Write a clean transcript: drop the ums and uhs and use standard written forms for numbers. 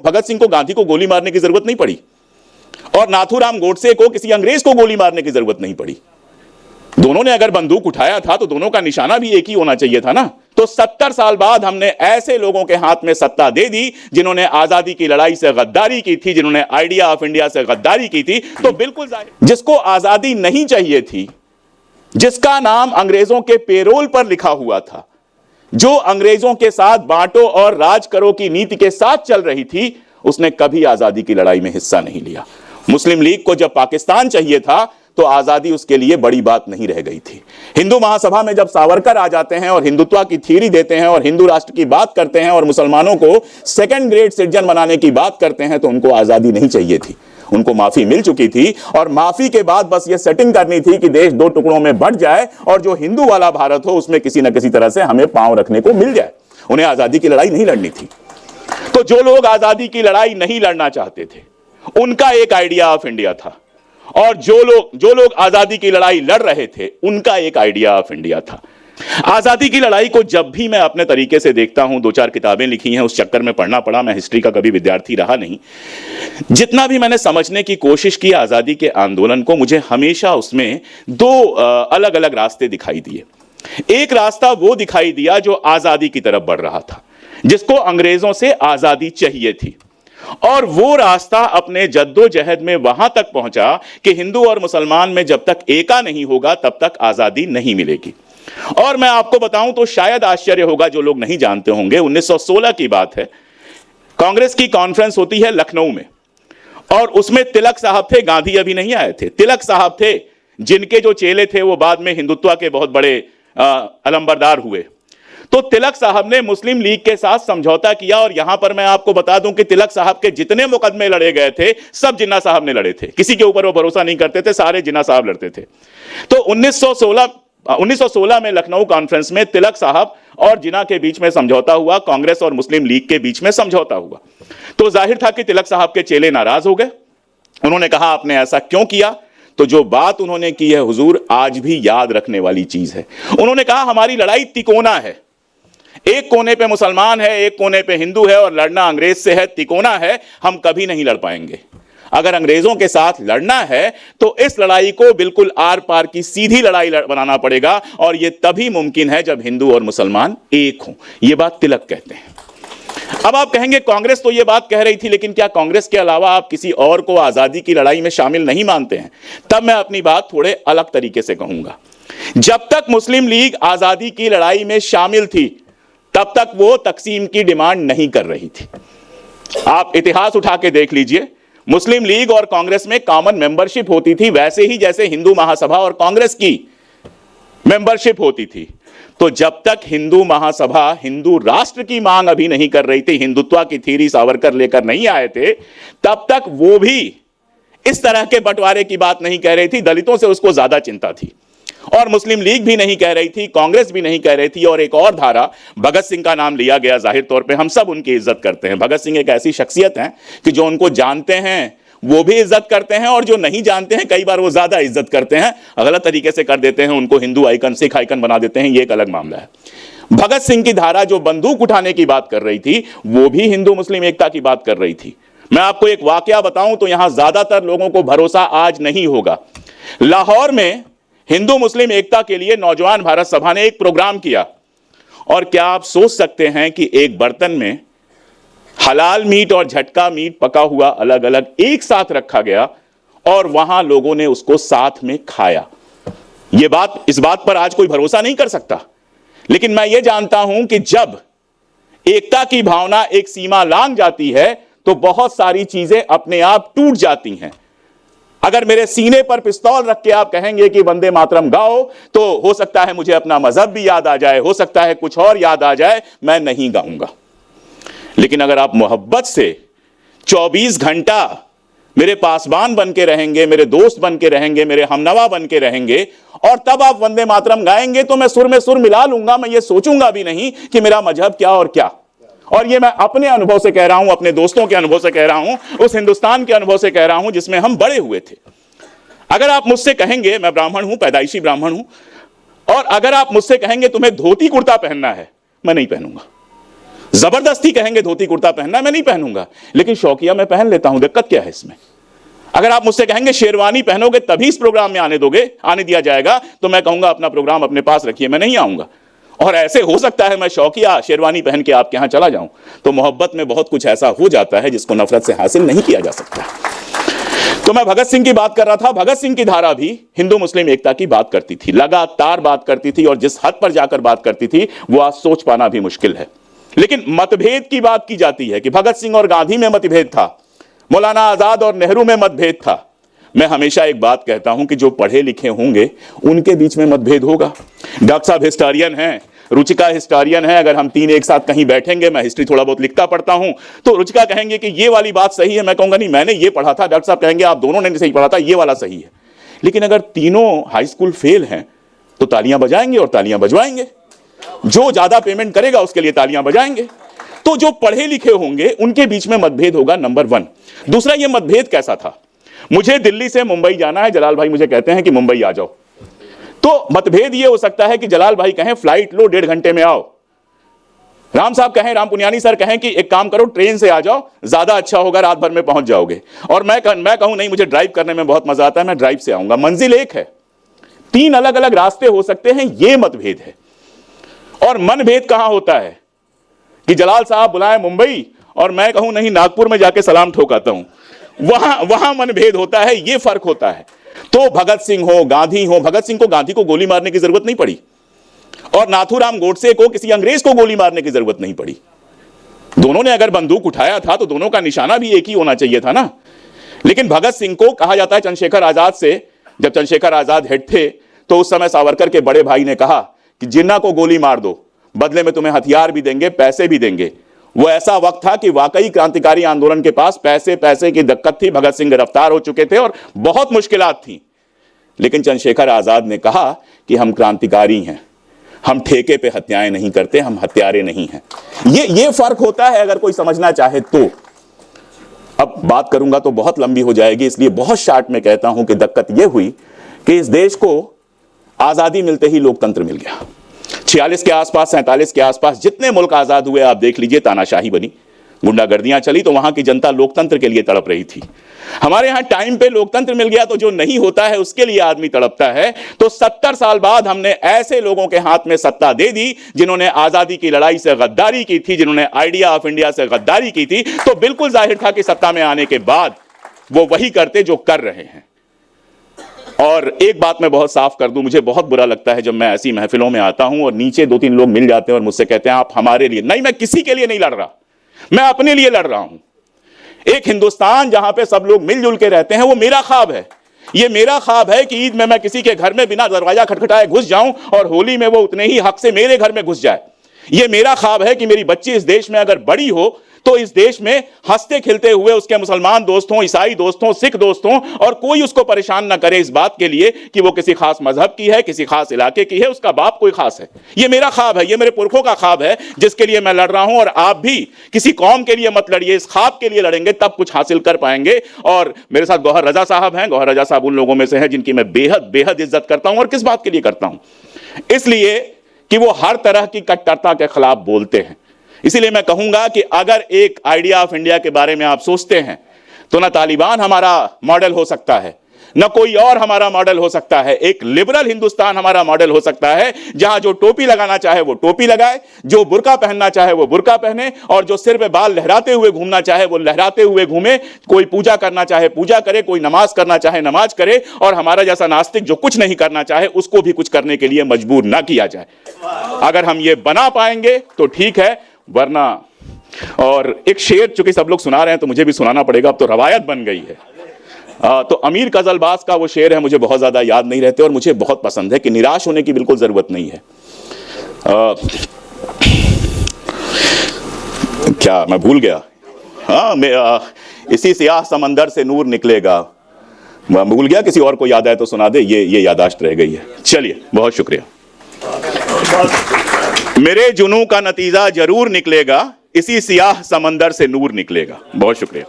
भगत सिंह को, गांधी को गोली मारने की जरूरत नहीं पड़ी और नाथूराम गोडसे को किसी अंग्रेज को गोली मारने की जरूरत नहीं पड़ी। दोनों ने अगर बंदूक उठाया था तो दोनों का निशाना भी एक ही होना चाहिए था ना। तो 70 साल बाद हमने ऐसे लोगों के हाथ में सत्ता दे दी जिन्होंने आजादी की लड़ाई से गद्दारी की थी, जिन्होंने आइडिया ऑफ इंडिया से गद्दारी की थी। तो बिल्कुल जाहिर, जिसको आजादी नहीं चाहिए थी, जिसका नाम अंग्रेजों के पेरोल पर लिखा हुआ था, जो अंग्रेजों के साथ बांटो और राज करो की नीति के साथ चल रही थी, उसने कभी आजादी की लड़ाई में हिस्सा नहीं लिया। मुस्लिम लीग को जब पाकिस्तान चाहिए था तो आजादी उसके लिए बड़ी बात नहीं रह गई थी। हिंदू महासभा में जब सावरकर आ जाते हैं और हिंदुत्व की थ्योरी देते हैं और हिंदू राष्ट्र की बात करते हैं और मुसलमानों को सेकंड ग्रेड सिटीजन बनाने की बात करते हैं, तो उनको आजादी नहीं चाहिए थी, उनको माफी मिल चुकी थी और माफी के बाद बस ये सेटिंग करनी थी कि देश दो टुकड़ों में बंट जाए और जो हिंदू वाला भारत हो उसमें किसी न किसी तरह से हमें पांव रखने को मिल जाए। उन्हें आजादी की लड़ाई नहीं लड़नी थी। तो जो लोग आजादी की लड़ाई नहीं लड़ना चाहते थे, उनका एक आइडिया ऑफ इंडिया था, और जो लोग आजादी की लड़ाई लड़ रहे थे, उनका एक आइडिया ऑफ इंडिया था। आजादी की लड़ाई को जब भी मैं अपने तरीके से देखता हूं, 2-4 किताबें लिखी हैं, उस चक्कर में पढ़ना पड़ा, मैं हिस्ट्री का कभी विद्यार्थी रहा नहीं। जितना भी मैंने समझने की कोशिश की आजादी के आंदोलन को, मुझे हमेशा उसमें दो अलग अलग रास्ते दिखाई दिए। एक रास्ता वो दिखाई दिया जो आजादी की तरफ बढ़ रहा था, जिसको अंग्रेजों से आजादी चाहिए थी, और वो रास्ता अपने जद्दोजहद में वहां तक पहुंचा कि हिंदू और मुसलमान में जब तक एका नहीं होगा तब तक आजादी नहीं मिलेगी। और मैं आपको बताऊं तो शायद आश्चर्य होगा, जो लोग नहीं जानते होंगे, 1916 की बात है। कांग्रेस की कॉन्फ्रेंस होती है लखनऊ में, और उसमें तिलक साहब थे, गांधी अभी नहीं आए थे। तिलक साहब थे, जिनके जो चेले थे वो बाद में हिंदुत्व के बहुत बड़े अलंबरदार हुए। तो तिलक साहब ने मुस्लिम लीग के साथ समझौता किया, और यहां पर मैं आपको बता दूं कि तिलक साहब के जितने मुकदमे लड़े गए थे सब जिन्ना साहब ने लड़े थे। किसी के ऊपर वो भरोसा नहीं करते थे, सारे जिन्ना साहब लड़ते थे। तो 1916 में लखनऊ कॉन्फ्रेंस में तिलक साहब और जिन्ना के बीच में समझौता हुआ, कांग्रेस और मुस्लिम लीग के बीच में समझौता हुआ। तो जाहिर था कि तिलक साहब के चेले नाराज हो गए। उन्होंने कहा आपने ऐसा क्यों किया? तो जो बात उन्होंने की है हुजूर, आज भी याद रखने वाली चीज है। उन्होंने कहा हमारी लड़ाई तिकोना है, एक कोने पे मुसलमान है, एक कोने पे हिंदू है, और लड़ना अंग्रेज से है, तिकोना है, हम कभी नहीं लड़ पाएंगे। अगर अंग्रेजों के साथ लड़ना है तो इस लड़ाई को बिल्कुल आर पार की सीधी लड़ाई बनाना पड़ेगा, और यह तभी मुमकिन है जब हिंदू और मुसलमान एक हों। यह बात तिलक कहते हैं। अब आप कहेंगे कांग्रेस तो यह बात कह रही थी, लेकिन क्या कांग्रेस के अलावा आप किसी और को आजादी की लड़ाई में शामिल नहीं मानते हैं? तब मैं अपनी बात थोड़े अलग तरीके से कहूंगा। जब तक मुस्लिम लीग आजादी की लड़ाई में शामिल थी, तब तक वो तकसीम की डिमांड नहीं कर रही थी। आप इतिहास उठा के देख लीजिए, मुस्लिम लीग और कांग्रेस में कॉमन मेंबरशिप होती थी, वैसे ही जैसे हिंदू महासभा और कांग्रेस की मेंबरशिप होती थी। तो जब तक हिंदू महासभा हिंदू राष्ट्र की मांग अभी नहीं कर रही थी, हिंदुत्व की थ्योरी सावरकर लेकर नहीं आए थे, तब तक वो भी इस तरह के बंटवारे की बात नहीं कह रही थी। दलितों से उसको ज्यादा चिंता थी, और मुस्लिम लीग भी नहीं कह रही थी, कांग्रेस भी नहीं कह रही थी। और एक और धारा, भगत सिंह का नाम लिया गया। जाहिर तौर पे हम सब उनकी इज्जत करते हैं। भगत सिंह एक ऐसी शख्सियत हैं कि जो उनको जानते हैं वो भी इज्जत करते हैं, और जो नहीं जानते हैं कई बार वो ज्यादा इज्जत करते हैं, गलत तरीके से कर देते हैं, उनको हिंदू आइकन, सिख आइकन बना देते हैं। ये एक अलग मामला है। भगत सिंह की धारा जो बंदूक उठाने की बात कर रही थी, वो भी हिंदू मुस्लिम एकता की बात कर रही थी। मैं आपको एक वाकया बताऊं तो यहां ज्यादातर लोगों को भरोसा आज नहीं होगा। लाहौर में हिंदू मुस्लिम एकता के लिए नौजवान भारत सभा ने एक प्रोग्राम किया, और क्या आप सोच सकते हैं कि एक बर्तन में हलाल मीट और झटका मीट पका हुआ अलग अलग एक साथ रखा गया, और वहां लोगों ने उसको साथ में खाया। इस बात पर आज कोई भरोसा नहीं कर सकता, लेकिन मैं यह जानता हूं कि जब एकता की भावना एक सीमा लांघ जाती है तो बहुत सारी चीजें अपने आप टूट जाती हैं। अगर मेरे सीने पर पिस्तौल रख के आप कहेंगे कि वंदे मातरम गाओ, तो हो सकता है मुझे अपना मजहब भी याद आ जाए, हो सकता है कुछ और याद आ जाए, मैं नहीं गाऊंगा। लेकिन अगर आप मोहब्बत से 24 घंटा मेरे पासबान बन के रहेंगे, मेरे दोस्त बन के रहेंगे, मेरे हमनवा बन के रहेंगे, और तब आप वंदे मातरम गाएंगे, तो मैं सुर में सुर मिला लूंगा। मैं ये सोचूंगा भी नहीं कि मेरा मजहब क्या और क्या। और ये मैं अपने अनुभव से कह रहा हूं, अपने दोस्तों के अनुभव से कह रहा हूं, उस हिंदुस्तान के अनुभव से कह रहा हूं जिसमें हम बड़े हुए थे। अगर आप मुझसे कहेंगे, मैं ब्राह्मण हूं, पैदाइशी ब्राह्मण हूं, और अगर आप मुझसे कहेंगे तुम्हें धोती कुर्ता पहनना है, मैं नहीं पहनूंगा। जबरदस्ती कहेंगे धोती कुर्ता पहनना, मैं नहीं पहनूंगा, लेकिन शौकिया मैं पहन लेता हूं, दिक्कत क्या है इसमें? अगर आप मुझसे कहेंगे शेरवानी पहनोगे तभी इस प्रोग्राम में आने दिया जाएगा, तो मैं कहूंगा अपना प्रोग्राम अपने पास रखिए, मैं नहीं आऊंगा। और ऐसे हो सकता है मैं शौकिया शेरवानी पहन के आपके यहां चला जाऊं, तो मोहब्बत में बहुत कुछ ऐसा हो जाता है जिसको नफरत से हासिल नहीं किया जा सकता। तो मैं भगत सिंह की बात कर रहा था। भगत सिंह की धारा भी हिंदू मुस्लिम एकता की बात करती थी, लगातार बात करती थी, और जिस हद पर जाकर बात करती थी वो आज सोच पाना भी मुश्किल है। लेकिन मतभेद की बात की जाती है कि भगत सिंह और गांधी में मतभेद था, मौलाना आजाद और नेहरू में मतभेद था। मैं हमेशा एक बात कहता हूं कि जो पढ़े लिखे होंगे उनके बीच में मतभेद होगा। डॉक्टर साहब हिस्टोरियन हैं, रुचिका हिस्टोरियन है, अगर हम तीन एक साथ कहीं बैठेंगे, मैं हिस्ट्री थोड़ा बहुत लिखता पढ़ता हूं, तो रुचिका कहेंगे कि ये वाली बात सही है, मैं कहूंगा नहीं मैंने ये पढ़ा था, डॉक्टर साहब कहेंगे आप दोनों ने सही पढ़ा था, ये वाला सही है। लेकिन अगर तीनों हाई स्कूल फेल हैं तो तालियां बजाएंगे और तालियां बजवाएंगे, जो ज्यादा पेमेंट करेगा उसके लिए तालियां बजाएंगे। तो जो पढ़े लिखे होंगे उनके बीच में मतभेद होगा, नंबर 1। दूसरा, ये मतभेद कैसा था? मुझे दिल्ली से मुंबई जाना है, जलाल भाई मुझे कहते हैं कि मुंबई आ जाओ, तो मतभेद ये हो सकता है कि जलाल भाई कहें फ्लाइट लो, 1.5 घंटे में आओ। राम साहब कहें, राम पुनियानी सर कहें कि एक काम करो ट्रेन से आ जाओ, ज्यादा अच्छा होगा, रात भर में पहुंच जाओगे। और मैं कहूं नहीं मुझे ड्राइव करने में बहुत मजा आता है, मैं ड्राइव से आऊंगा। मंजिल एक है, 3 अलग अलग रास्ते हो सकते हैं, यह मतभेद है। और मनभेद कहां होता है कि जलाल साहब बुलाए मुंबई और मैं कहूं नहीं नागपुर में जाके सलाम ठोकाता हूं, वहां मनभेद होता है, यह फर्क होता है। तो भगत सिंह हो, गांधी हो, भगत सिंह को गांधी को गोली मारने की जरूरत नहीं पड़ी, और नाथूराम गोडसे को किसी अंग्रेज को गोली मारने की जरूरत नहीं पड़ी। दोनों ने अगर बंदूक उठाया था तो दोनों का निशाना भी एक ही होना चाहिए था ना। लेकिन भगत सिंह को कहा जाता है चंद्रशेखर आजाद से, जब चंद्रशेखर आजाद हेड थे तो उस समय सावरकर के बड़े भाई ने कहा कि जिन्ना को गोली मार दो, बदले में तुम्हें हथियार भी देंगे, पैसे भी देंगे। वो ऐसा वक्त था कि वाकई क्रांतिकारी आंदोलन के पास पैसे की दिक्कत थी, भगत सिंह गिरफ्तार हो चुके थे और बहुत मुश्किलात थी। लेकिन चंद्रशेखर आजाद ने कहा कि हम क्रांतिकारी हैं, हम ठेके पे हत्याएं नहीं करते, हम हत्यारे नहीं हैं। ये फर्क होता है अगर कोई समझना चाहे तो। अब बात करूंगा तो बहुत लंबी हो जाएगी, इसलिए बहुत शॉर्ट में कहता हूं कि दिक्कत यह हुई कि इस देश को आजादी मिलते ही लोकतंत्र मिल गया। 46 के आसपास, 47 के आसपास जितने मुल्क आजाद हुए आप देख लीजिए, तानाशाही बनी, गुंडागर्दियां चली, तो वहां की जनता लोकतंत्र के लिए तड़प रही थी। हमारे यहां टाइम पे लोकतंत्र मिल गया तो जो नहीं होता है उसके लिए आदमी तड़पता है। तो 70 साल बाद हमने ऐसे लोगों के हाथ में सत्ता दे दी जिन्होंने आजादी की लड़ाई से गद्दारी की थी, जिन्होंने आइडिया ऑफ इंडिया से गद्दारी की थी। तो बिल्कुल जाहिर था कि सत्ता में आने के बाद वो वही करते जो कर रहे हैं। और एक बात मैं बहुत साफ कर दूं, मुझे बहुत बुरा लगता है जब मैं ऐसी महफिलों में आता हूं और नीचे 2-3 लोग मिल जाते हैं और मुझसे कहते हैं आप हमारे लिए। नहीं, मैं किसी के लिए नहीं लड़ रहा, मैं अपने लिए लड़ रहा हूं। एक हिंदुस्तान जहां पे सब लोग मिलजुल के रहते हैं, वो मेरा ख्वाब है। ये मेरा ख्वाब है कि ईद में मैं किसी के घर में बिना दरवाजा खटखटाए घुस जाऊं और होली में वो उतने ही हक से मेरे घर में घुस जाए। ये मेरा ख्वाब है कि मेरी बच्ची इस देश में अगर बड़ी हो तो इस देश में हंसते खिलते हुए उसके मुसलमान दोस्तों, ईसाई दोस्तों, सिख दोस्तों, और कोई उसको परेशान ना करे इस बात के लिए कि वो किसी खास मजहब की है, किसी खास इलाके की है, उसका बाप कोई खास है। ये मेरा ख्वाब है, ये मेरे पुरखों का ख्वाब है जिसके लिए मैं लड़ रहा हूं। और आप भी किसी कौम के लिए मत लड़िए, इस ख्वाब के लिए लड़ेंगे तब कुछ हासिल कर पाएंगे। और मेरे साथ गौहर रजा साहब हैं। गौहर रजा साहब उन लोगों में से हैं जिनकी मैं बेहद बेहद इज्जत करता हूं। और किस बात के लिए करता हूं? इसलिए कि वो हर तरह की कट्टरता के खिलाफ बोलते हैं। इसीलिए मैं कहूंगा कि अगर एक आइडिया ऑफ इंडिया के बारे में आप सोचते हैं तो ना तालिबान हमारा मॉडल हो सकता है, ना कोई और हमारा मॉडल हो सकता है। एक लिबरल हिंदुस्तान हमारा मॉडल हो सकता है, जहां जो टोपी लगाना चाहे वो टोपी लगाए, जो बुर्का पहनना चाहे वो बुर्का पहने, और जो सिर पे बाल लहराते हुए घूमना चाहे वो लहराते हुए घूमे। कोई पूजा करना चाहे पूजा करे, कोई नमाज करना चाहे नमाज करे, और हमारा जैसा नास्तिक जो कुछ नहीं करना चाहे उसको भी कुछ करने के लिए मजबूर ना किया जाए। अगर हम ये बना पाएंगे तो ठीक है, वरना। और एक शेर चूंकि सब लोग सुना रहे हैं तो मुझे भी सुनाना पड़ेगा, अब तो रवायत बन गई है। तो अमीर गजलबाज का वो शेर है, मुझे बहुत ज्यादा याद नहीं रहते और मुझे बहुत पसंद है कि निराश होने की बिल्कुल जरूरत नहीं है। क्या मैं भूल गया? हाँ, इसी सियाह समंदर से नूर निकलेगा। मैं भूल गया, किसी और को याद आए तो सुना दे, ये यादाश्त रह गई है। चलिए, बहुत शुक्रिया। मेरे जुनू का नतीजा जरूर निकलेगा, इसी सियाह समंदर से नूर निकलेगा। बहुत शुक्रिया।